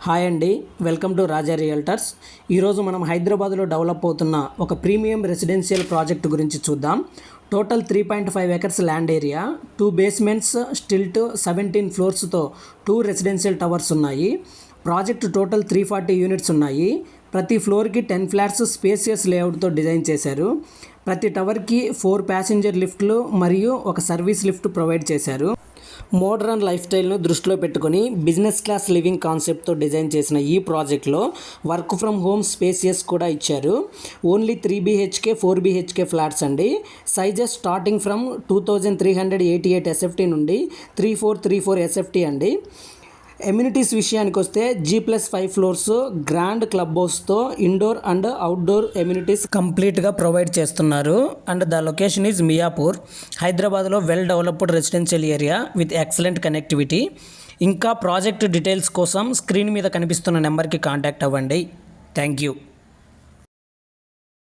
Hi అండి, welcome to Raja realtors. ఈరోజు మనం హైదరాబాద్లో డెవలప్ అవుతున్న ఒక ప్రీమియం రెసిడెన్షియల్ ప్రాజెక్ట్ గురించి చూద్దాం. Total 3.5 acres land area, 2 basements, stilt 17 ఫ్లోర్స్తో 2 residential towers ఉన్నాయి. ప్రాజెక్ట్ టోటల్ 340 యూనిట్స్ ఉన్నాయి. ప్రతి ఫ్లోర్కి 10 ఫ్లాట్స్ స్పేసియస్ లేఅవుట్తో డిజైన్ చేశారు. ప్రతి టవర్కి 4 ప్యాసింజర్ లిఫ్ట్లు మరియు ఒక సర్వీస్ లిఫ్ట్ ప్రొవైడ్ చేశారు. మోడ్రన్ లైఫ్ స్టైల్ను దృష్టిలో పెట్టుకుని బిజినెస్ క్లాస్ లివింగ్ కాన్సెప్ట్తో డిజైన్ చేసిన ఈ ప్రాజెక్ట్లో వర్క్ ఫ్రమ్ హోమ్ స్పేసియస్ కూడా ఇచ్చారు. ఓన్లీ 3 BHK 4 BHK ఫ్లాట్స్ అండి. సైజెస్ స్టార్టింగ్ ఫ్రమ్ 2388 SFT నుండి 3434 SFT అండి. ఎమ్యూనిటీస్ విషయానికి వస్తే G+5 ఫ్లోర్స్, గ్రాండ్ క్లబ్ హౌస్తో ఇండోర్ అండ్ అవుట్డోర్ ఎమ్యూనిటీస్ కంప్లీట్గా ప్రొవైడ్ చేస్తున్నారు. And the location is Miyapur, హైదరాబాద్లో well developed residential area with excellent connectivity. ఇంకా ప్రాజెక్ట్ డీటెయిల్స్ కోసం స్క్రీన్ మీద కనిపిస్తున్న నెంబర్కి కాంటాక్ట్ అవ్వండి. Thank you.